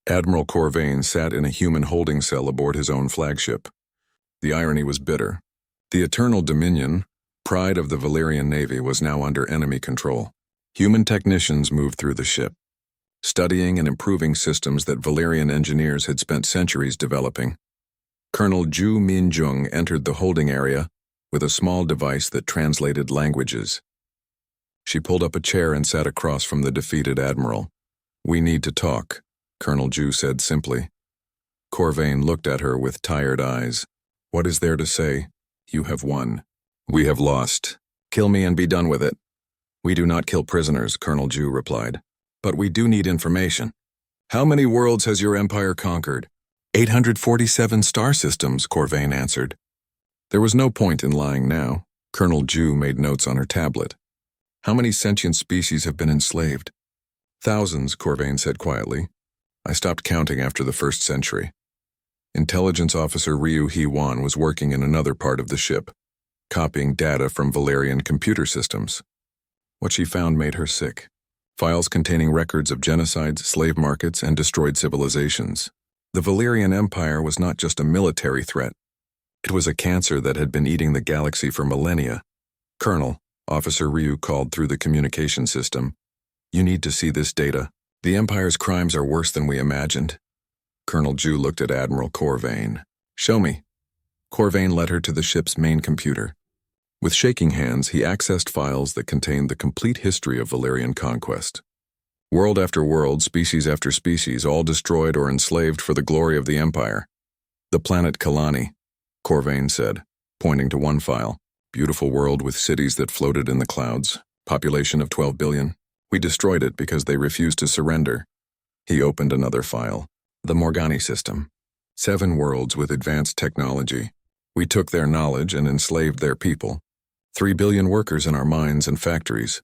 Admiral Corvain sat in a human holding cell aboard his own flagship. The irony was bitter. The Eternal Dominion, pride of the Valerian Navy, was now under enemy control. Human technicians moved through the ship, studying and improving systems that Valerian engineers had spent centuries developing. Colonel Zhu Minjung entered the holding area with a small device that translated languages. She pulled up a chair and sat across from the defeated admiral. "We need to talk," Colonel Zhu said simply. Corvain looked at her with tired eyes. "What is there to say? You have won. We have lost. Kill me and be done with it." "We do not kill prisoners," Colonel Zhu replied. "But we do need information. How many worlds has your empire conquered?" 847 star systems, Corvain answered. There was no point in lying now. Colonel Zhu made notes on her tablet. "How many sentient species have been enslaved?" "Thousands," Corvain said quietly. "I stopped counting after the 1st century." Intelligence Officer Ryu He-wan was working in another part of the ship, copying data from Valerian computer systems. What she found made her sick. Files containing records of genocides, slave markets, and destroyed civilizations. The Valerian Empire was not just a military threat. It was a cancer that had been eating the galaxy for millennia. "Colonel," Officer Ryu called through the communication system, "you need to see this data. The Empire's crimes are worse than we imagined." Colonel Zhu looked at Admiral Corvain. "Show me." Corvain led her to the ship's main computer. With shaking hands, he accessed files that contained the complete history of Valerian conquest. World after world, species after species, all destroyed or enslaved for the glory of the Empire. "The planet Kalani," Corvain said, pointing to one file. "Beautiful world with cities that floated in the clouds. Population of 12 billion. We destroyed it because they refused to surrender." He opened another file. "The Morgani system. 7 worlds with advanced technology. We took their knowledge and enslaved their people. 3 billion workers in our mines and factories."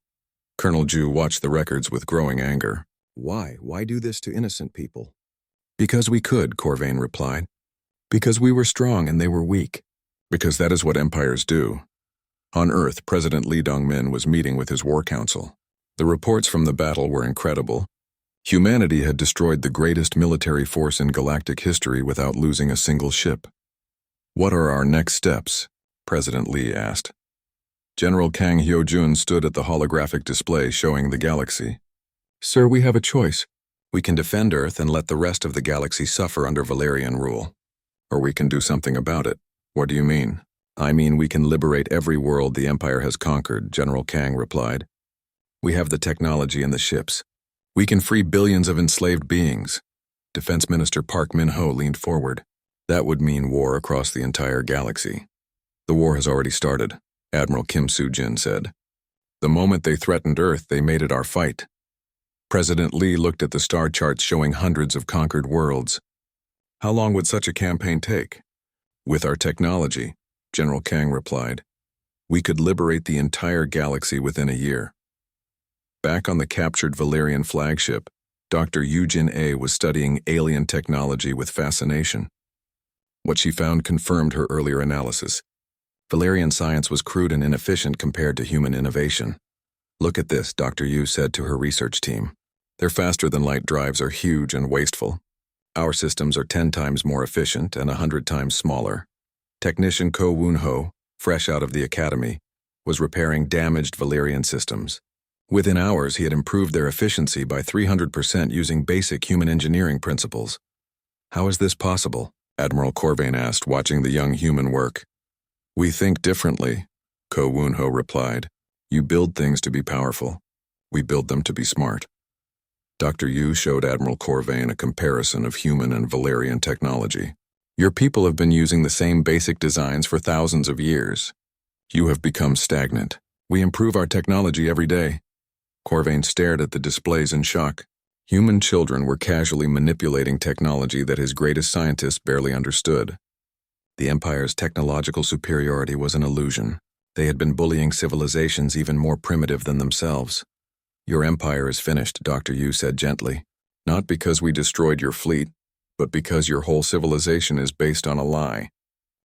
Colonel Zhu watched the records with growing anger. "Why? Why do this to innocent people?" "Because we could," Corvain replied. "Because we were strong and they were weak. Because that is what empires do." On Earth, President Lee Dongmin was meeting with his war council. The reports from the battle were incredible. Humanity had destroyed the greatest military force in galactic history without losing a single ship. "What are our next steps?" President Lee asked. General Kang Hyojun stood at the holographic display showing the galaxy. "Sir, we have a choice. We can defend Earth and let the rest of the galaxy suffer under Valerian rule. Or we can do something about it." "What do you mean?" "I mean we can liberate every world the Empire has conquered," General Kang replied. "We have the technology and the ships. We can free billions of enslaved beings." Defense Minister Park Min-ho leaned forward. "That would mean war across the entire galaxy." "The war has already started," Admiral Kim Soo-jin said. "The moment they threatened Earth, they made it our fight." President Lee looked at the star charts showing hundreds of conquered worlds. "How long would such a campaign take?" "With our technology," General Kang replied, "we could liberate the entire galaxy within a year." Back on the captured Valerian flagship, Dr. Eugene A. was studying alien technology with fascination. What she found confirmed her earlier analysis. Valerian science was crude and inefficient compared to human innovation. "Look at this," Dr. Yu said to her research team. "Their faster-than-light drives are huge and wasteful. Our systems are 10 times more efficient and 100 times smaller." Technician Ko Woon-ho, fresh out of the academy, was repairing damaged Valerian systems. Within hours, he had improved their efficiency by 300% using basic human engineering principles. "How is this possible?" Admiral Corvain asked, watching the young human work. "We think differently," Ko Woon-ho replied. "You build things to be powerful. We build them to be smart." Dr. Yu showed Admiral Corvain a comparison of human and Valerian technology. "Your people have been using the same basic designs for thousands of years. You have become stagnant. We improve our technology every day." Corvain stared at the displays in shock. Human children were casually manipulating technology that his greatest scientists barely understood. The Empire's technological superiority was an illusion. They had been bullying civilizations even more primitive than themselves. "Your empire is finished," Dr. Yu said gently. "Not because we destroyed your fleet, but because your whole civilization is based on a lie.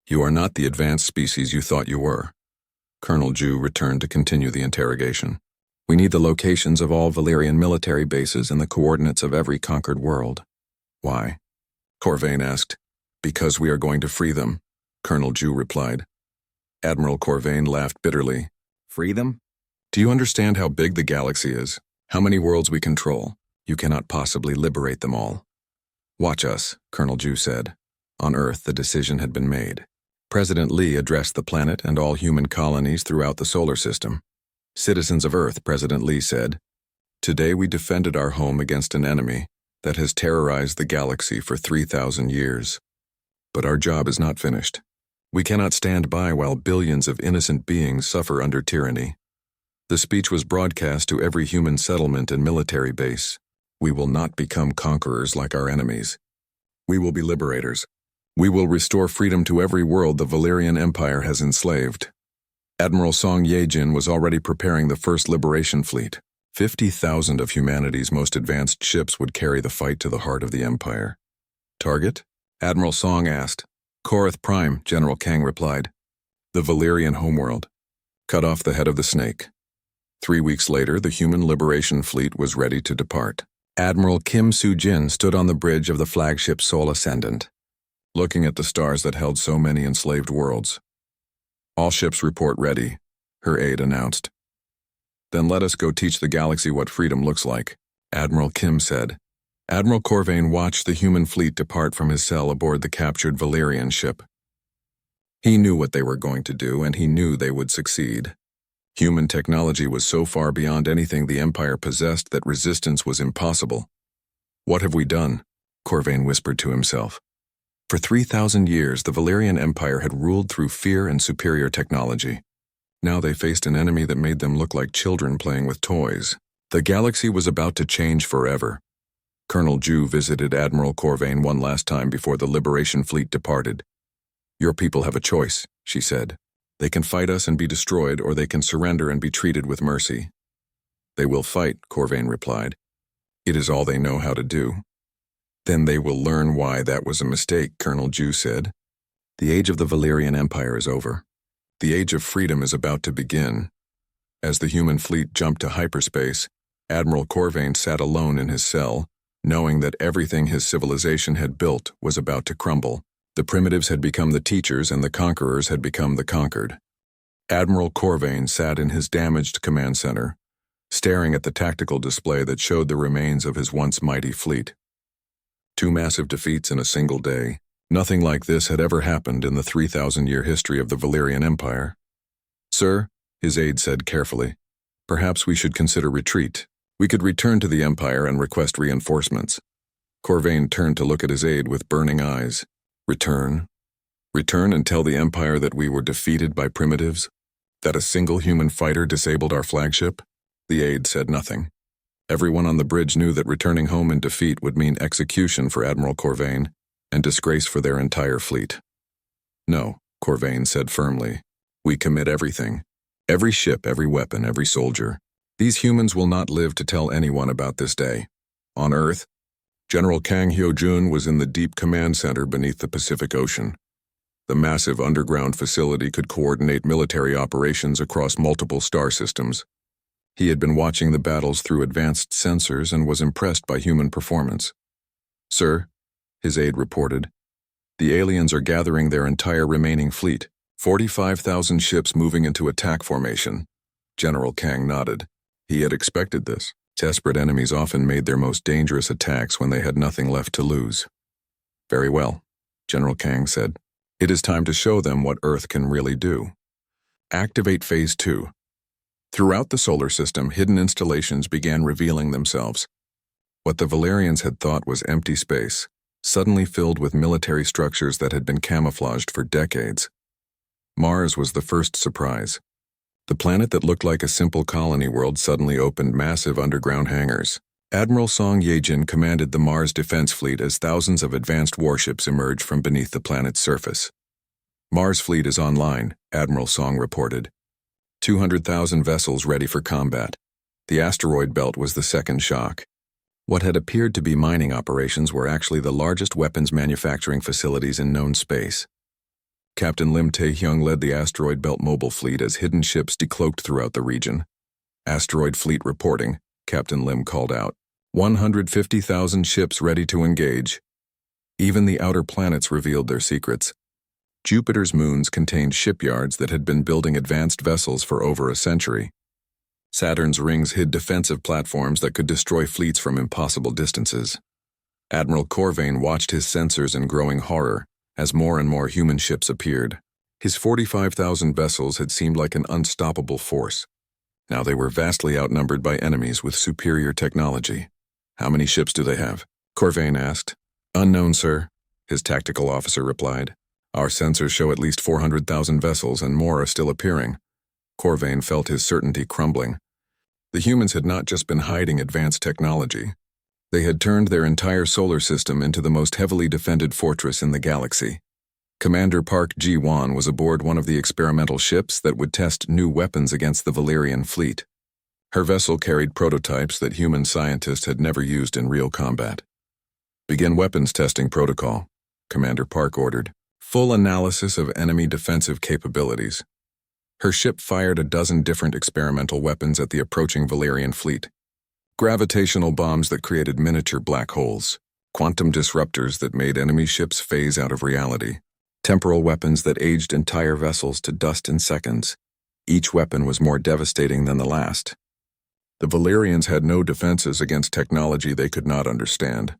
You are not the advanced species you thought you were." Colonel Zhu returned to continue the interrogation. "We need the locations of all Valerian military bases and the coordinates of every conquered world." Why? Corvain asked. Because we are going to free them, Colonel Ju replied. Admiral Corvain laughed bitterly. Free them? Do you understand how big the galaxy is? How many worlds we control? You cannot possibly liberate them all. Watch us, Colonel Ju said. On Earth, the decision had been made. President Lee addressed the planet and all human colonies throughout the solar system. Citizens of Earth, President Lee said, today we defended our home against an enemy that has terrorized the galaxy for 3,000 years. But our job is not finished. We cannot stand by while billions of innocent beings suffer under tyranny. The speech was broadcast to every human settlement and military base. We will not become conquerors like our enemies. We will be liberators. We will restore freedom to every world the Valerian Empire has enslaved. Admiral Song Yejin was already preparing the first liberation fleet. 50,000 of humanity's most advanced ships would carry the fight to the heart of the Empire. Target? Admiral Song asked. Korath Prime, General Kang replied. The Valerian homeworld. Cut off the head of the snake. 3 weeks later, the human liberation fleet was ready to depart. Admiral Kim Soo-jin stood on the bridge of the flagship Sol Ascendant, looking at the stars that held so many enslaved worlds. All ships report ready, her aide announced. Then let us go teach the galaxy what freedom looks like, Admiral Kim said. Admiral Corvain watched the human fleet depart from his cell aboard the captured Valerian ship. He knew what they were going to do, and he knew they would succeed. Human technology was so far beyond anything the Empire possessed that resistance was impossible. What have we done? Corvain whispered to himself. For 3,000 years, the Valerian Empire had ruled through fear and superior technology. Now they faced an enemy that made them look like children playing with toys. The galaxy was about to change forever. Colonel Ju visited Admiral Corvain one last time before the Liberation Fleet departed. Your people have a choice, she said. They can fight us and be destroyed, or they can surrender and be treated with mercy. They will fight, Corvain replied. It is all they know how to do. Then they will learn why that was a mistake, Colonel Ju said. The age of the Valerian Empire is over. The age of freedom is about to begin. As the human fleet jumped to hyperspace, Admiral Corvain sat alone in his cell, knowing that everything his civilization had built was about to crumble. The primitives had become the teachers and the conquerors had become the conquered. Admiral Corvain sat in his damaged command center, staring at the tactical display that showed the remains of his once mighty fleet. 2 massive defeats in a single day. Nothing like this had ever happened in the 3,000-year history of the Valerian Empire. Sir, his aide said carefully, perhaps we should consider retreat. We could return to the Empire and request reinforcements. Corvain turned to look at his aide with burning eyes. Return? Return and tell the Empire that we were defeated by primitives? That a single human fighter disabled our flagship? The aide said nothing. Everyone on the bridge knew that returning home in defeat would mean execution for Admiral Corvain and disgrace for their entire fleet. No, Corvain said firmly. We commit everything. Every ship, every weapon, every soldier. These humans will not live to tell anyone about this day. On Earth, General Kang Hyo-jun was in the deep command center beneath the Pacific Ocean. The massive underground facility could coordinate military operations across multiple star systems. He had been watching the battles through advanced sensors and was impressed by human performance. Sir, his aide reported, the aliens are gathering their entire remaining fleet, 45,000 ships moving into attack formation. General Kang nodded. He had expected this. Desperate enemies often made their most dangerous attacks when they had nothing left to lose. Very well, General Kang said. It is time to show them what Earth can really do. Activate Phase 2. Throughout the solar system, hidden installations began revealing themselves. What the Valerians had thought was empty space, suddenly filled with military structures that had been camouflaged for decades. Mars was the first surprise. The planet that looked like a simple colony world suddenly opened massive underground hangars. Admiral Song Yejin commanded the Mars Defense Fleet as thousands of advanced warships emerged from beneath the planet's surface. Mars fleet is online, Admiral Song reported. 200,000 vessels ready for combat. The asteroid belt was the second shock. What had appeared to be mining operations were actually the largest weapons manufacturing facilities in known space. Captain Lim Tae-hyung led the asteroid belt mobile fleet as hidden ships decloaked throughout the region. Asteroid fleet reporting, Captain Lim called out. 150,000 ships ready to engage. Even the outer planets revealed their secrets. Jupiter's moons contained shipyards that had been building advanced vessels for over a century. Saturn's rings hid defensive platforms that could destroy fleets from impossible distances. Admiral Corvain watched his sensors in growing horror as more and more human ships appeared. His 45,000 vessels had seemed like an unstoppable force. Now they were vastly outnumbered by enemies with superior technology. "How many ships do they have?" Corvain asked. "Unknown, sir," his tactical officer replied. "Our sensors show at least 400,000 vessels, and more are still appearing." Corvain felt his certainty crumbling. The humans had not just been hiding advanced technology. They had turned their entire solar system into the most heavily defended fortress in the galaxy. Commander Park Ji-won was aboard one of the experimental ships that would test new weapons against the Valerian fleet. Her vessel carried prototypes that human scientists had never used in real combat. "Begin weapons testing protocol," Commander Park ordered. "Full analysis of enemy defensive capabilities." Her ship fired a dozen different experimental weapons at the approaching Valerian fleet. Gravitational bombs that created miniature black holes, quantum disruptors that made enemy ships phase out of reality, temporal weapons that aged entire vessels to dust in seconds. Each weapon was more devastating than the last. The Valerians had no defenses against technology they could not understand.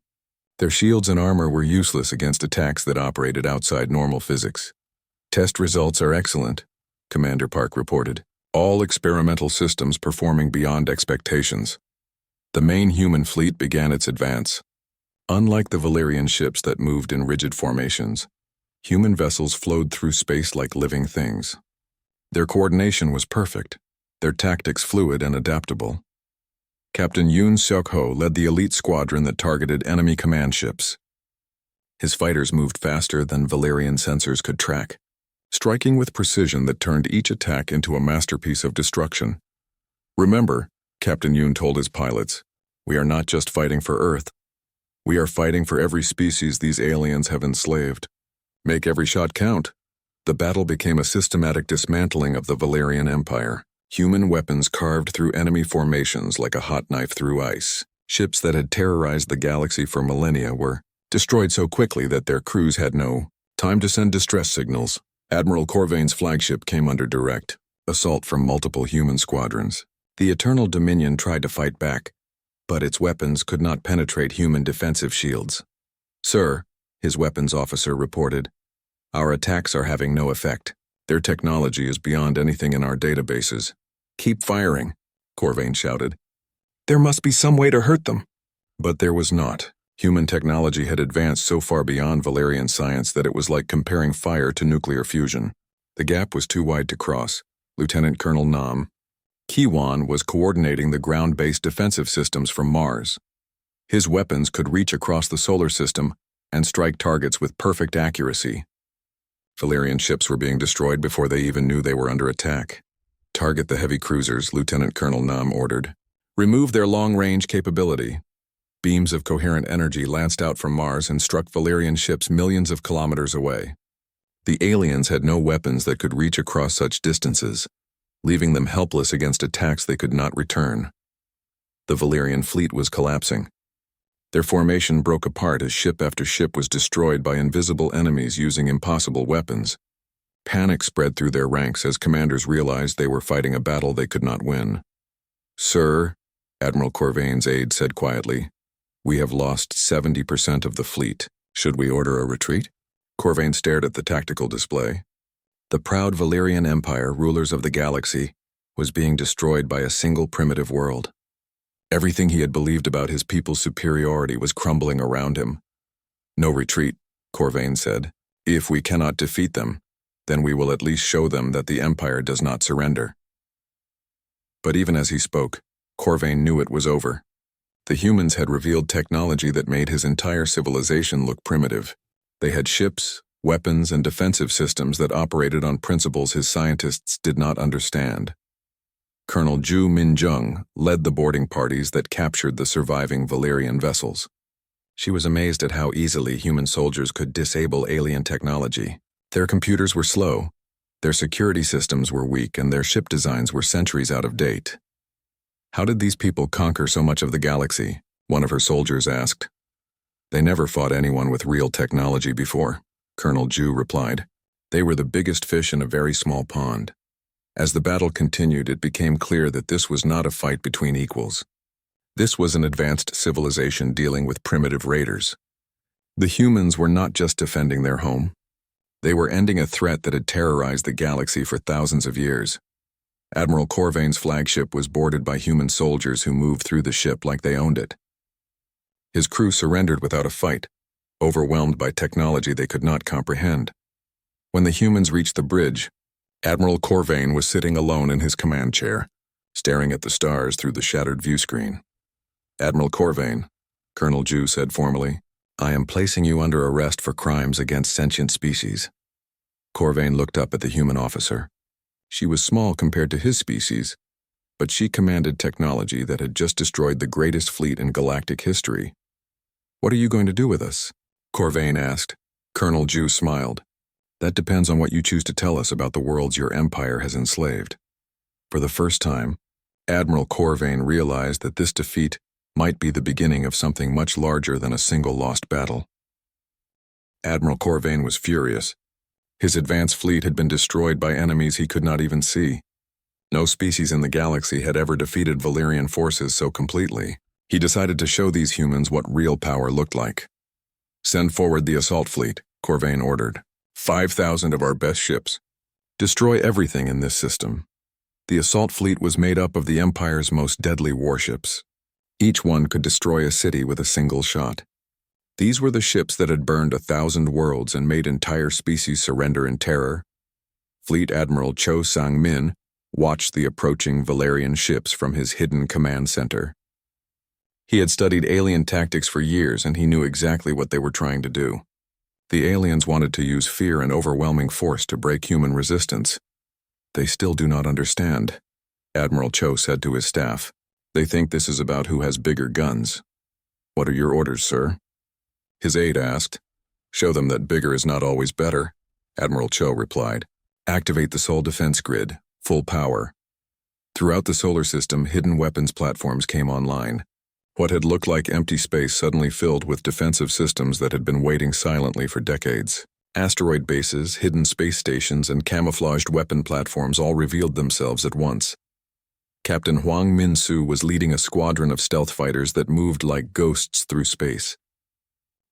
Their shields and armor were useless against attacks that operated outside normal physics. "Test results are excellent," Commander Park reported. "All experimental systems performing beyond expectations." The main human fleet began its advance. Unlike the Valerian ships that moved in rigid formations, human vessels flowed through space like living things. Their coordination was perfect, their tactics fluid and adaptable. Captain Yoon Seok-ho led the elite squadron that targeted enemy command ships. His fighters moved faster than Valerian sensors could track, striking with precision that turned each attack into a masterpiece of destruction. "Remember," Captain Yoon told his pilots, "we are not just fighting for Earth. We are fighting for every species these aliens have enslaved. Make every shot count." The battle became a systematic dismantling of the Valerian Empire. Human weapons carved through enemy formations like a hot knife through ice. Ships that had terrorized the galaxy for millennia were destroyed so quickly that their crews had no time to send distress signals. Admiral Corvain's flagship came under direct assault from multiple human squadrons. The Eternal Dominion tried to fight back, but its weapons could not penetrate human defensive shields. "Sir," his weapons officer reported, "our attacks are having no effect. Their technology is beyond anything in our databases." "Keep firing," Corvain shouted. "There must be some way to hurt them." But there was not. Human technology had advanced so far beyond Valerian science that it was like comparing fire to nuclear fusion. The gap was too wide to cross. Lieutenant Colonel Nam Ki-won was coordinating the ground-based defensive systems from Mars. His weapons could reach across the solar system and strike targets with perfect accuracy. Valerian ships were being destroyed before they even knew they were under attack. "Target the heavy cruisers," Lieutenant Colonel Nam ordered. "Remove their long-range capability." Beams of coherent energy lanced out from Mars and struck Valerian ships millions of kilometers away. The aliens had no weapons that could reach across such distances, leaving them helpless against attacks they could not return. The Valerian fleet was collapsing. Their formation broke apart as ship after ship was destroyed by invisible enemies using impossible weapons. Panic spread through their ranks as commanders realized they were fighting a battle they could not win. "Sir," Admiral Corvain's aide said quietly, "we have lost 70% of the fleet. Should we order a retreat?" Corvain stared at the tactical display. The proud Valerian Empire, rulers of the galaxy, was being destroyed by a single primitive world. Everything he had believed about his people's superiority was crumbling around him. "No retreat," Corvain said. "If we cannot defeat them, then we will at least show them that the Empire does not surrender." But even as he spoke, Corvain knew it was over. The humans had revealed technology that made his entire civilization look primitive. They had ships, weapons, and defensive systems that operated on principles his scientists did not understand. Colonel Ju Min-jung led the boarding parties that captured the surviving Valerian vessels. She was amazed at how easily human soldiers could disable alien technology. Their computers were slow, their security systems were weak, and their ship designs were centuries out of date. "How did these people conquer so much of the galaxy?" one of her soldiers asked. They never fought anyone with real technology before, Colonel Ju replied. They were the biggest fish in a very small pond. As the battle continued, it became clear that this was not a fight between equals. This was an advanced civilization dealing with primitive raiders. The humans were not just defending their home. They were ending a threat that had terrorized the galaxy for thousands of years. Admiral Corvain's flagship was boarded by human soldiers who moved through the ship like they owned it. His crew surrendered without a fight, overwhelmed by technology they could not comprehend. When the humans reached the bridge, Admiral Corvain was sitting alone in his command chair, staring at the stars through the shattered viewscreen. Admiral Corvain, Colonel Ju said formally, I am placing you under arrest for crimes against sentient species. Corvain looked up at the human officer. She was small compared to his species, but she commanded technology that had just destroyed the greatest fleet in galactic history. What are you going to do with us? Corvain asked. Colonel Ju smiled. That depends on what you choose to tell us about the worlds your empire has enslaved. For the first time, Admiral Corvain realized that this defeat might be the beginning of something much larger than a single lost battle. Admiral Corvain was furious. His advanced fleet had been destroyed by enemies he could not even see. No species in the galaxy had ever defeated Valerian forces so completely. He decided to show these humans what real power looked like. Send forward the assault fleet, Corvain ordered. 5,000 of our best ships. Destroy everything in this system. The assault fleet was made up of the Empire's most deadly warships. Each one could destroy a city with a single shot. These were the ships that had burned 1,000 worlds and made entire species surrender in terror. Fleet Admiral Cho Sang-min watched the approaching Valerian ships from his hidden command center. He had studied alien tactics for years and he knew exactly what they were trying to do. The aliens wanted to use fear and overwhelming force to break human resistance. They still do not understand, Admiral Cho said to his staff. They think this is about who has bigger guns. What are your orders, sir? His aide asked. Show them that bigger is not always better, Admiral Cho replied. Activate the Sol defense grid, full power. Throughout the solar system, hidden weapons platforms came online. What had looked like empty space suddenly filled with defensive systems that had been waiting silently for decades. Asteroid bases, hidden space stations, and camouflaged weapon platforms all revealed themselves at once. Captain Huang Min-su was leading a squadron of stealth fighters that moved like ghosts through space.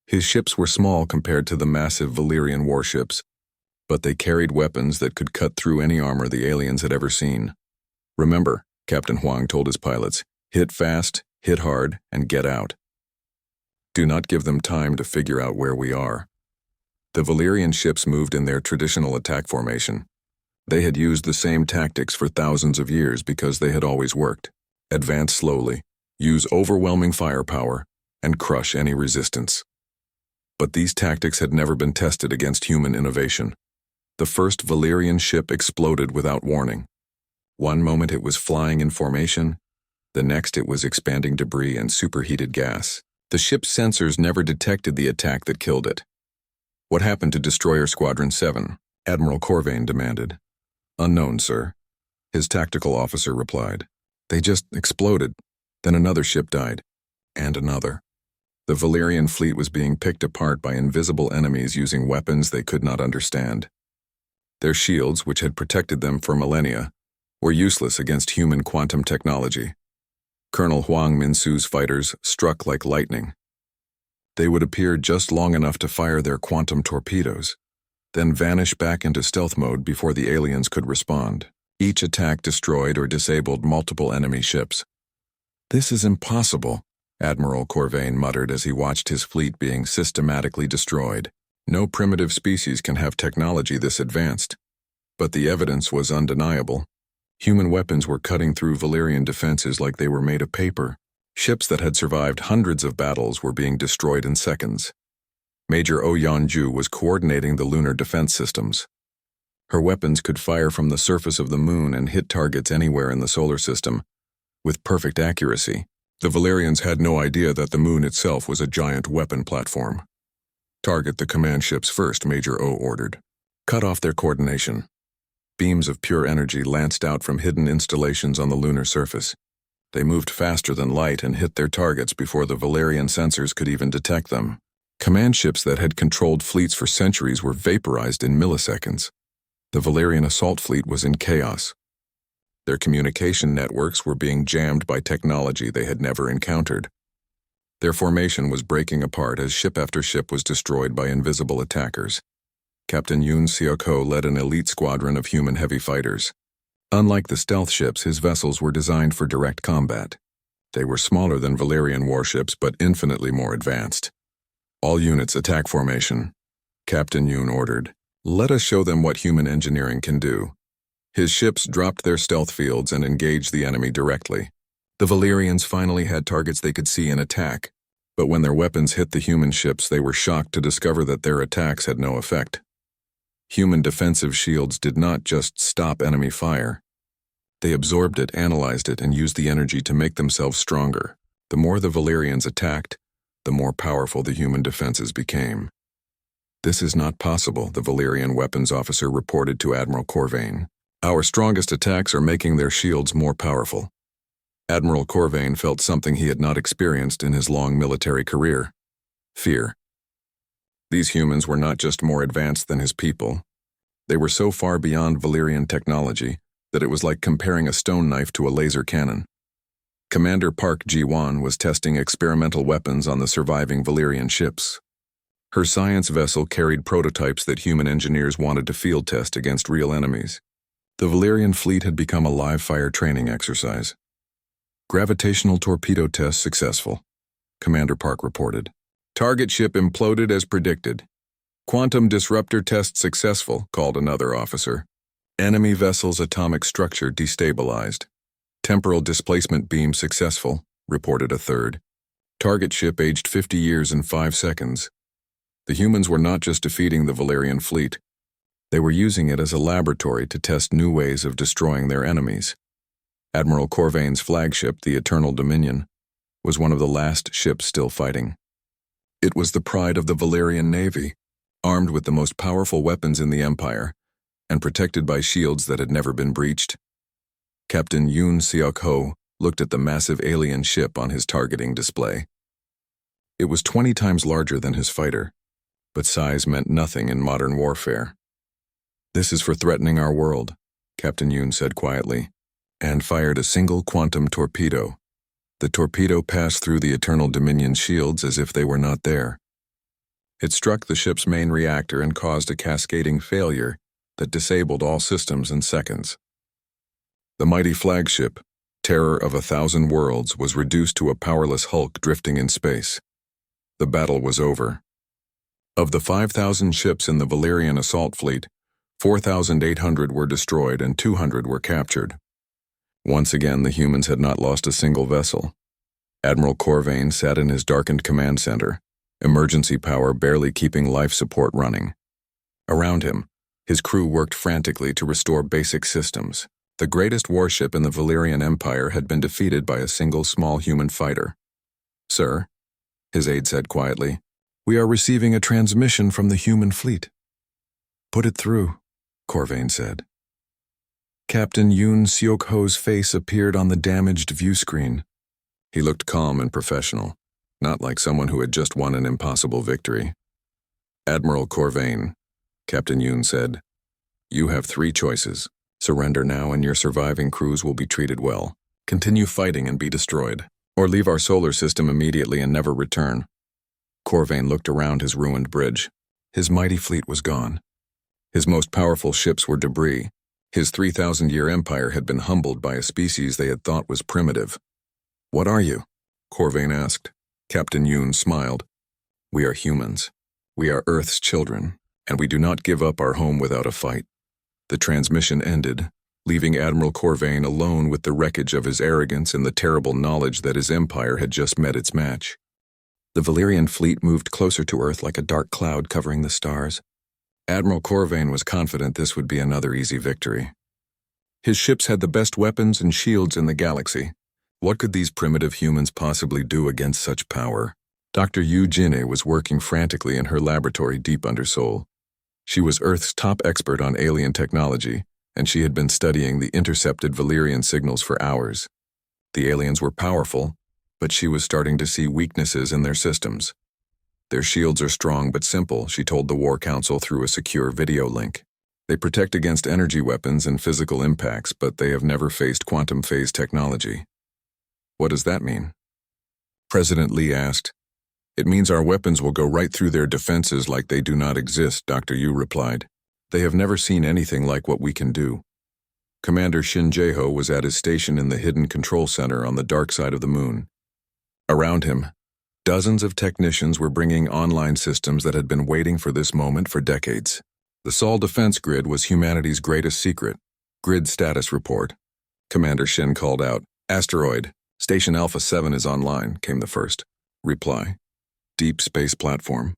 His ships were small compared to the massive Valerian warships, but they carried weapons that could cut through any armor the aliens had ever seen. Remember, Captain Huang told his pilots, hit fast, hit hard, and get out. Do not give them time to figure out where we are. The Valerian ships moved in their traditional attack formation. They had used the same tactics for thousands of years because they had always worked. Advance slowly, use overwhelming firepower, and crush any resistance. But these tactics had never been tested against human innovation. The first Valerian ship exploded without warning. One moment it was flying in formation, the next it was expanding debris and superheated gas. The ship's sensors never detected the attack that killed it. What happened to Destroyer Squadron 7? Admiral Corvain demanded. Unknown, sir. His tactical officer replied. They just exploded. Then another ship died. And another. The Valerian fleet was being picked apart by invisible enemies using weapons they could not understand. Their shields, which had protected them for millennia, were useless against human quantum technology. Colonel Huang Min-su's fighters struck like lightning. They would appear just long enough to fire their quantum torpedoes, then vanish back into stealth mode before the aliens could respond. Each attack destroyed or disabled multiple enemy ships. This is impossible, Admiral Corvain muttered as he watched his fleet being systematically destroyed. No primitive species can have technology this advanced. But the evidence was undeniable. Human weapons were cutting through Valerian defenses like they were made of paper. Ships that had survived hundreds of battles were being destroyed in seconds. Major Oh Yeon-ju was coordinating the lunar defense systems. Her weapons could fire from the surface of the moon and hit targets anywhere in the solar system, with perfect accuracy. The Valerians had no idea that the moon itself was a giant weapon platform. Target the command ships first, Major Oh ordered. Cut off their coordination. Beams of pure energy lanced out from hidden installations on the lunar surface. They moved faster than light and hit their targets before the Valerian sensors could even detect them. Command ships that had controlled fleets for centuries were vaporized in milliseconds. The Valerian assault fleet was in chaos. Their communication networks were being jammed by technology they had never encountered. Their formation was breaking apart as ship after ship was destroyed by invisible attackers. Captain Yoon Seok-ho led an elite squadron of human heavy fighters. Unlike the stealth ships, his vessels were designed for direct combat. They were smaller than Valerian warships, but infinitely more advanced. All units attack formation, Captain Yoon ordered. Let us show them what human engineering can do. His ships dropped their stealth fields and engaged the enemy directly. The Valerians finally had targets they could see and attack, but when their weapons hit the human ships, they were shocked to discover that their attacks had no effect. Human defensive shields did not just stop enemy fire. They absorbed it, analyzed it, and used the energy to make themselves stronger. The more the Valerians attacked, the more powerful the human defenses became. This is not possible, the Valerian weapons officer reported to Admiral Corvain. Our strongest attacks are making their shields more powerful. Admiral Corvain felt something he had not experienced in his long military career: fear. These humans were not just more advanced than his people. They were so far beyond Valerian technology that it was like comparing a stone knife to a laser cannon. Commander Park Ji-won was testing experimental weapons on the surviving Valerian ships. Her science vessel carried prototypes that human engineers wanted to field test against real enemies. The Valerian fleet had become a live-fire training exercise. Gravitational torpedo test successful, Commander Park reported. Target ship imploded as predicted. Quantum disruptor test successful, called another officer. Enemy vessel's atomic structure destabilized. Temporal displacement beam successful, reported a third. Target ship aged 50 years in 5 seconds. The humans were not just defeating the Valerian fleet. They were using it as a laboratory to test new ways of destroying their enemies. Admiral Corvain's flagship, the Eternal Dominion, was one of the last ships still fighting. It was the pride of the Valerian Navy, armed with the most powerful weapons in the Empire, and protected by shields that had never been breached. Captain Yoon Seok-ho looked at the massive alien ship on his targeting display. It was 20 times larger than his fighter, but size meant nothing in modern warfare. This is for threatening our world, Captain Yoon said quietly, and fired a single quantum torpedo. The torpedo passed through the Eternal Dominion's shields as if they were not there. It struck the ship's main reactor and caused a cascading failure that disabled all systems in seconds. The mighty flagship, terror of 1,000 worlds, was reduced to a powerless hulk drifting in space. The battle was over. Of the 5,000 ships in the Valerian assault fleet, 4,800 were destroyed and 200 were captured. Once again, the humans had not lost a single vessel. Admiral Corvain sat in his darkened command center, emergency power barely keeping life support running. Around him, his crew worked frantically to restore basic systems. The greatest warship in the Valerian Empire had been defeated by a single small human fighter. "Sir," his aide said quietly, "we are receiving a transmission from the human fleet." "Put it through," Corvain said. Captain Yoon Seok-ho's face appeared on the damaged view screen. He looked calm and professional, not like someone who had just won an impossible victory. "Admiral Corvain," Captain Yoon said, "you have 3 choices. Surrender now and your surviving crews will be treated well. Continue fighting and be destroyed, or leave our solar system immediately and never return." Corvain looked around his ruined bridge. His mighty fleet was gone. His most powerful ships were debris. His 3,000-year empire had been humbled by a species they had thought was primitive. "What are you?" Corvain asked. Captain Yoon smiled. "We are humans. We are Earth's children, and we do not give up our home without a fight." The transmission ended, leaving Admiral Corvain alone with the wreckage of his arrogance and the terrible knowledge that his empire had just met its match. The Valerian fleet moved closer to Earth like a dark cloud covering the stars. Admiral Corvain was confident this would be another easy victory. His ships had the best weapons and shields in the galaxy. What could these primitive humans possibly do against such power? Dr. Yu Jinne was working frantically in her laboratory deep under Seoul. She was Earth's top expert on alien technology, and she had been studying the intercepted Valerian signals for hours. The aliens were powerful, but she was starting to see weaknesses in their systems. Their shields are strong but simple, she told the War Council through a secure video link. They protect against energy weapons and physical impacts, but they have never faced quantum phase technology. What does that mean? President Lee asked. It means our weapons will go right through their defenses like they do not exist, Dr. Yu replied. They have never seen anything like what we can do. Commander Shin Jae-ho was at his station in the hidden control center on the dark side of the moon. Around him, dozens of technicians were bringing online systems that had been waiting for this moment for decades. The Sol defense grid was humanity's greatest secret. Grid status report. Commander Shin called out. Asteroid. Station Alpha 7 is online, came the first reply. Deep space platform.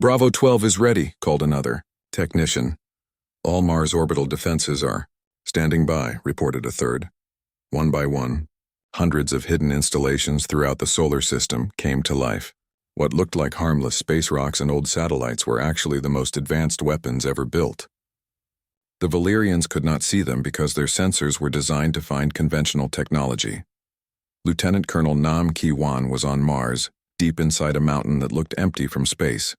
Bravo 12 is ready, called another technician. All Mars orbital defenses are standing by, reported a third. One by one, hundreds of hidden installations throughout the solar system came to life. What looked like harmless space rocks and old satellites were actually the most advanced weapons ever built. The Valerians could not see them because their sensors were designed to find conventional technology. Lieutenant Colonel Nam Ki-wan was on Mars, deep inside a mountain that looked empty from space.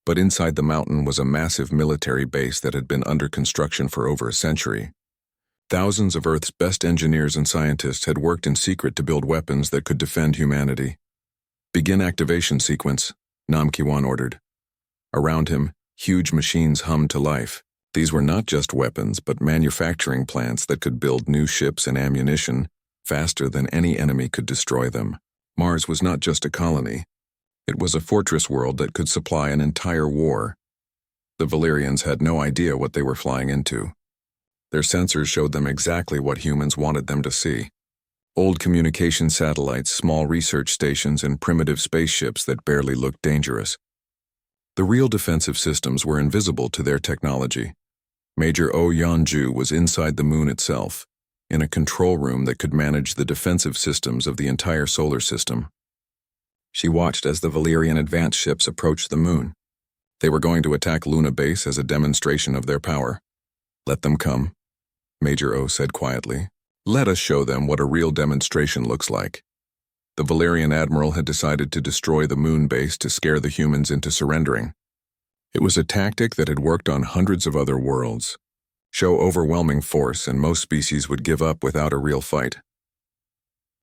But inside the mountain was a massive military base that had been under construction for over a century. Thousands of Earth's best engineers and scientists had worked in secret to build weapons that could defend humanity. Begin activation sequence, Nam Ki-wan ordered. Around him, huge machines hummed to life. These were not just weapons, but manufacturing plants that could build new ships and ammunition faster than any enemy could destroy them. Mars was not just a colony. It was a fortress world that could supply an entire war. The Valerians had no idea what they were flying into. Their sensors showed them exactly what humans wanted them to see. Old communication satellites, small research stations, and primitive spaceships that barely looked dangerous. The real defensive systems were invisible to their technology. Major Oh Yeon-ju was inside the moon itself, in a control room that could manage the defensive systems of the entire solar system. She watched as the Valerian advance ships approached the moon. They were going to attack Luna Base as a demonstration of their power. Let them come, Major O said quietly. Let us show them what a real demonstration looks like. The Valerian admiral had decided to destroy the moon base to scare the humans into surrendering. It was a tactic that had worked on hundreds of other worlds. Show overwhelming force and most species would give up without a real fight.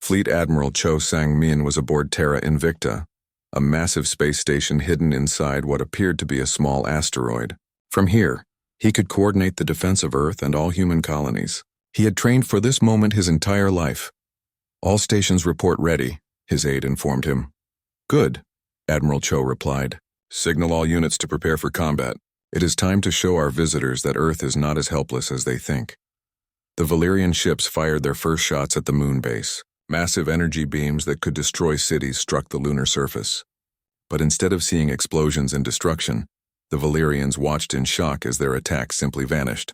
Fleet Admiral Cho Sang-min was aboard Terra Invicta, a massive space station hidden inside what appeared to be a small asteroid. From here, he could coordinate the defense of Earth and all human colonies. He had trained for this moment his entire life. All stations report ready, his aide informed him. Good, Admiral Cho replied. Signal all units to prepare for combat. It is time to show our visitors that Earth is not as helpless as they think. The Valerian ships fired their first shots at the moon base. Massive energy beams that could destroy cities struck the lunar surface. But instead of seeing explosions and destruction, the Valerians watched in shock as their attack simply vanished.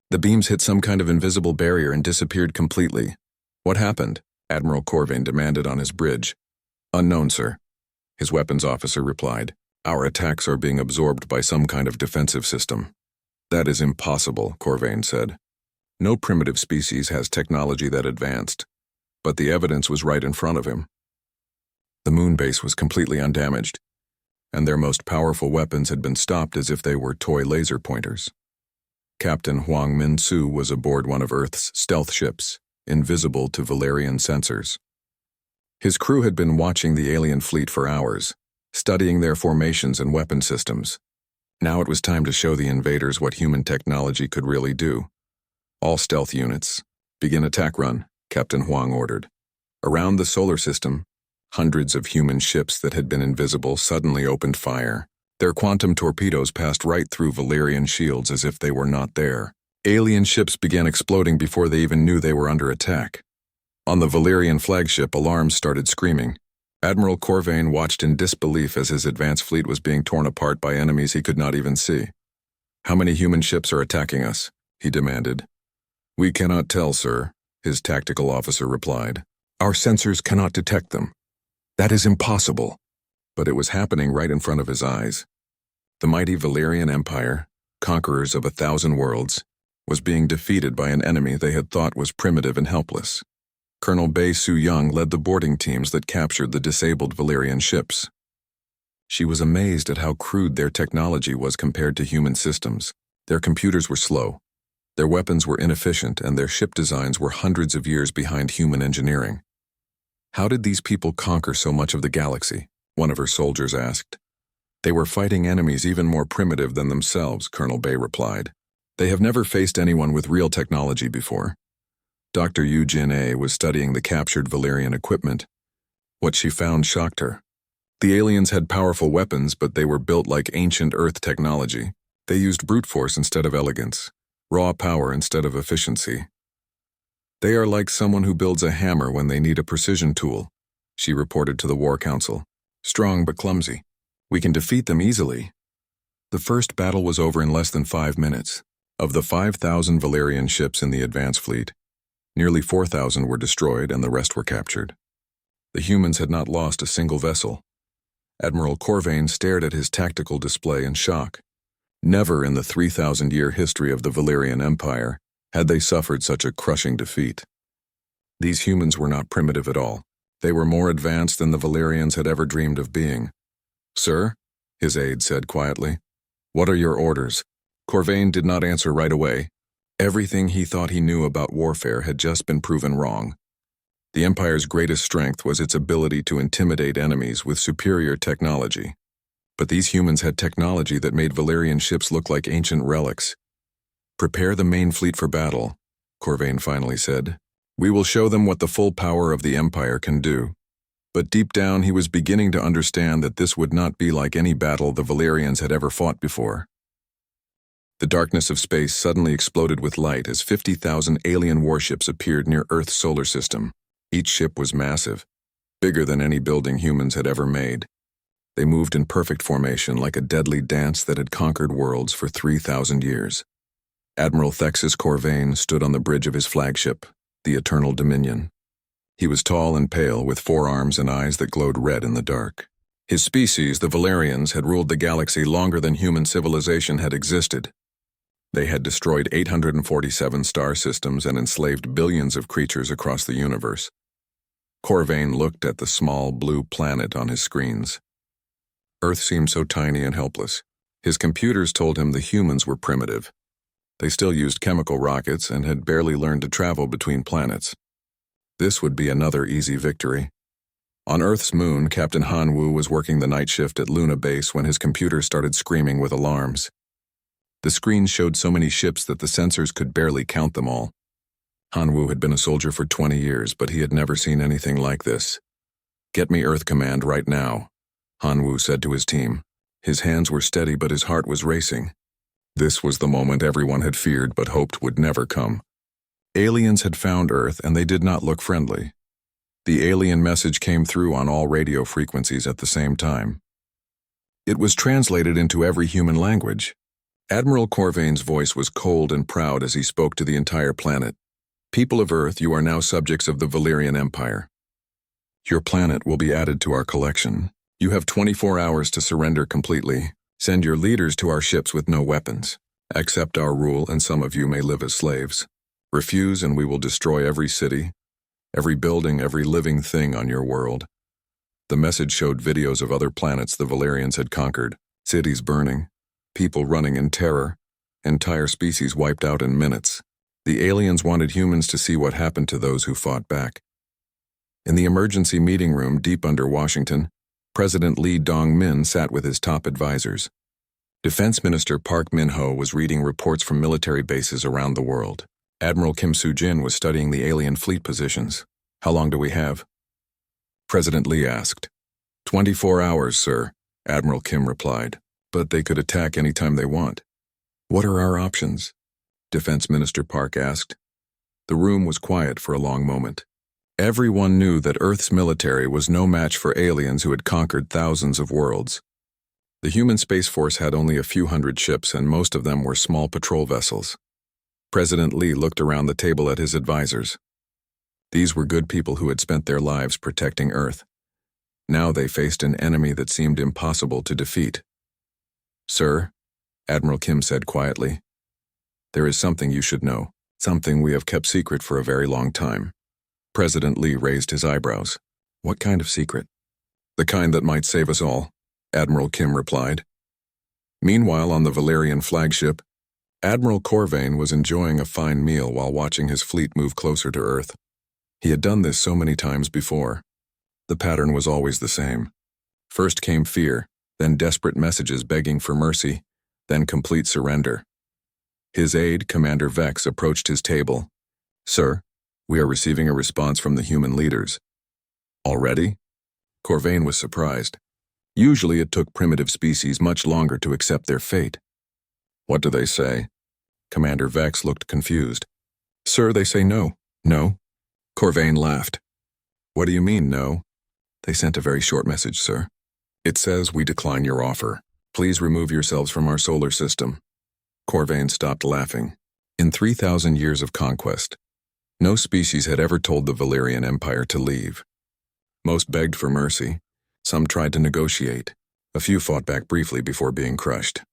The beams hit some kind of invisible barrier and disappeared completely. What happened? Admiral Corvain demanded on his bridge. Unknown, sir. His weapons officer replied. Our attacks are being absorbed by some kind of defensive system. That is impossible, Corvain said. No primitive species has technology that advanced. But the evidence was right in front of him. The moon base was completely undamaged, and their most powerful weapons had been stopped as if they were toy laser pointers. Captain Huang Min-soo was aboard one of Earth's stealth ships, invisible to Valerian sensors. His crew had been watching the alien fleet for hours, studying their formations and weapon systems. Now it was time to show the invaders what human technology could really do. All stealth units, begin attack run, Captain Huang ordered. Around the solar system, hundreds of human ships that had been invisible suddenly opened fire. Their quantum torpedoes passed right through Valerian shields as if they were not there. Alien ships began exploding before they even knew they were under attack. On the Valerian flagship, alarms started screaming. Admiral Corvain watched in disbelief as his advance fleet was being torn apart by enemies he could not even see. How many human ships are attacking us? He demanded. We cannot tell, sir, his tactical officer replied. Our sensors cannot detect them. That is impossible. But it was happening right in front of his eyes. The mighty Valerian Empire, conquerors of 1,000 worlds, was being defeated by an enemy they had thought was primitive and helpless. Colonel Bae Soo-young led the boarding teams that captured the disabled Valerian ships. She was amazed at how crude their technology was compared to human systems. Their computers were slow, their weapons were inefficient, and their ship designs were hundreds of years behind human engineering. How did these people conquer so much of the galaxy? One of her soldiers asked. They were fighting enemies even more primitive than themselves, Colonel Bay replied. They have never faced anyone with real technology before. Dr. Eugene A. was studying the captured Valerian equipment. What she found shocked her. The aliens had powerful weapons, but they were built like ancient Earth technology. They used brute force instead of elegance, raw power instead of efficiency. They are like someone who builds a hammer when they need a precision tool, she reported to the War Council. Strong but clumsy. We can defeat them easily. The first battle was over in less than 5 minutes. Of the 5,000 Valerian ships in the advance fleet, nearly 4,000 were destroyed and the rest were captured. The humans had not lost a single vessel. Admiral Corvain stared at his tactical display in shock. Never in the 3,000-year history of the Valerian Empire had they suffered such a crushing defeat. These humans were not primitive at all. They were more advanced than the Valerians had ever dreamed of being. "Sir," his aide said quietly, "what are your orders?" Corvain did not answer right away. Everything he thought he knew about warfare had just been proven wrong. The Empire's greatest strength was its ability to intimidate enemies with superior technology. But these humans had technology that made Valerian ships look like ancient relics. "Prepare the main fleet for battle," Corvain finally said. "We will show them what the full power of the Empire can do." But deep down he was beginning to understand that this would not be like any battle the Valerians had ever fought before. The darkness of space suddenly exploded with light as 50,000 alien warships appeared near Earth's solar system. Each ship was massive, bigger than any building humans had ever made. They moved in perfect formation like a deadly dance that had conquered worlds for 3,000 years. Admiral Thexis Corvain stood on the bridge of his flagship, the Eternal Dominion. He was tall and pale, with 4 arms and eyes that glowed red in the dark. His species, the Valerians, had ruled the galaxy longer than human civilization had existed. They had destroyed 847 star systems and enslaved billions of creatures across the universe. Corvain looked at the small blue planet on his screens. Earth seemed so tiny and helpless. His computers told him the humans were primitive. They still used chemical rockets and had barely learned to travel between planets. This would be another easy victory. On Earth's moon, Captain Han Wu was working the night shift at Luna Base when his computer started screaming with alarms. The screens showed so many ships that the sensors could barely count them all. Han Wu had been a soldier for 20 years, but he had never seen anything like this. "Get me Earth Command right now," Han Wu said to his team. His hands were steady, but his heart was racing. This was the moment everyone had feared but hoped would never come. Aliens had found Earth, and they did not look friendly. The alien message came through on all radio frequencies at the same time. It was translated into every human language. Admiral Corvain's voice was cold and proud as he spoke to the entire planet. "People of Earth, you are now subjects of the Valerian Empire. Your planet will be added to our collection. You have 24 hours to surrender completely. Send your leaders to our ships with no weapons. Accept our rule, and some of you may live as slaves. Refuse, and we will destroy every city, every building, every living thing on your world." The message showed videos of other planets the Valerians had conquered, cities burning, people running in terror, entire species wiped out in minutes. The aliens wanted humans to see what happened to those who fought back. In the emergency meeting room deep under Washington, President Lee Dong-min sat with his top advisors. Defense Minister Park Min-ho was reading reports from military bases around the world. Admiral Kim Soo-jin was studying the alien fleet positions. "How long do we have?" President Lee asked. 24 hours, sir," Admiral Kim replied. "But they could attack any time they want." "What are our options?" Defense Minister Park asked. The room was quiet for a long moment. Everyone knew that Earth's military was no match for aliens who had conquered thousands of worlds. The human Space Force had only a few hundred ships, and most of them were small patrol vessels. President Lee looked around the table at his advisors. These were good people who had spent their lives protecting Earth. Now they faced an enemy that seemed impossible to defeat. "Sir," Admiral Kim said quietly, "there is something you should know, something we have kept secret for a very long time." President Lee raised his eyebrows. "What kind of secret?" "The kind that might save us all." Admiral Kim replied. Meanwhile, on the Valerian flagship, Admiral Corvain was enjoying a fine meal while watching his fleet move closer to Earth. He had done this so many times before. The pattern was always the same. First came fear, then desperate messages begging for mercy, then complete surrender. His aide, Commander Vex, approached his table. "Sir, we are receiving a response from the human leaders." "Already?" Corvain was surprised. Usually it took primitive species much longer to accept their fate. "What do they say?" Commander Vex looked confused. "Sir, they say no." "No?" Corvain laughed. "What do you mean, no?" "They sent a very short message, sir. It says, 'We decline your offer. Please remove yourselves from our solar system.'" Corvain stopped laughing. In 3,000 years of conquest, no species had ever told the Valerian Empire to leave. Most begged for mercy. Some tried to negotiate. A few fought back briefly before being crushed.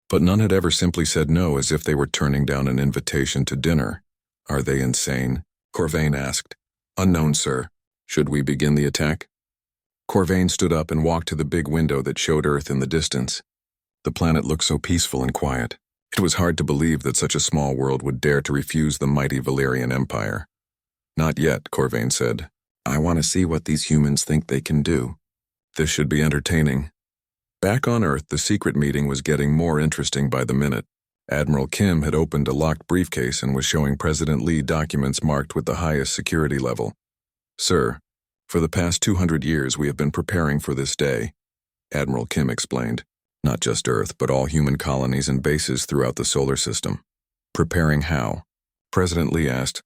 But none had ever simply said no, as if they were turning down an invitation to dinner. "Are they insane?" Corvain asked. "Unknown, sir. Should we begin the attack?" Corvain stood up and walked to the big window that showed Earth in the distance. The planet looked so peaceful and quiet. It was hard to believe that such a small world would dare to refuse the mighty Valerian Empire. "Not yet," Corvain said. "I want to see what these humans think they can do. This should be entertaining." Back on Earth, the secret meeting was getting more interesting by the minute. Admiral Kim had opened a locked briefcase and was showing President Lee documents marked with the highest security level. "Sir, for the past 200 years we have been preparing for this day," Admiral Kim explained. "Not just Earth, but all human colonies and bases throughout the solar system." "Preparing how?" President Lee asked.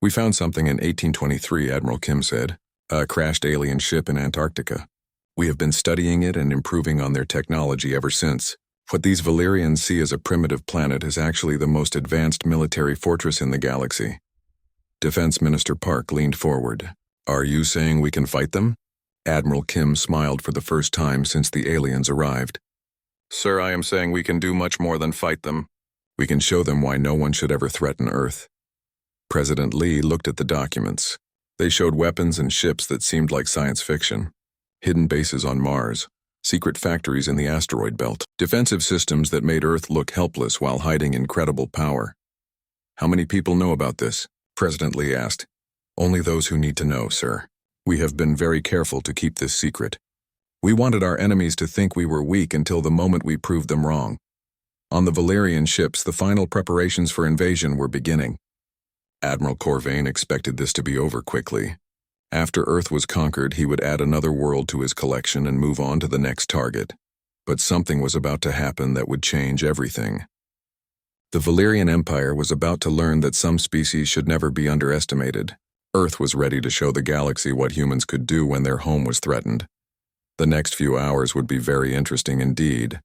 "We found something in 1823, Admiral Kim said. A crashed alien ship in Antarctica. We have been studying it and improving on their technology ever since. What these Valerians see as a primitive planet is actually the most advanced military fortress in the galaxy." Defense Minister Park leaned forward. "Are you saying we can fight them?" Admiral Kim smiled for the first time since the aliens arrived. "Sir, I am saying we can do much more than fight them. We can show them why no one should ever threaten Earth." President Lee looked at the documents. They showed weapons and ships that seemed like science fiction. Hidden bases on Mars, secret factories in the asteroid belt, defensive systems that made Earth look helpless while hiding incredible power. "How many people know about this?" President Lee asked. "Only those who need to know, sir. We have been very careful to keep this secret. We wanted our enemies to think we were weak until the moment we proved them wrong." On the Valerian ships, the final preparations for invasion were beginning. Admiral Corvain expected this to be over quickly. After Earth was conquered, he would add another world to his collection and move on to the next target. But something was about to happen that would change everything. The Valerian Empire was about to learn that some species should never be underestimated. Earth was ready to show the galaxy what humans could do when their home was threatened. The next few hours would be very interesting indeed.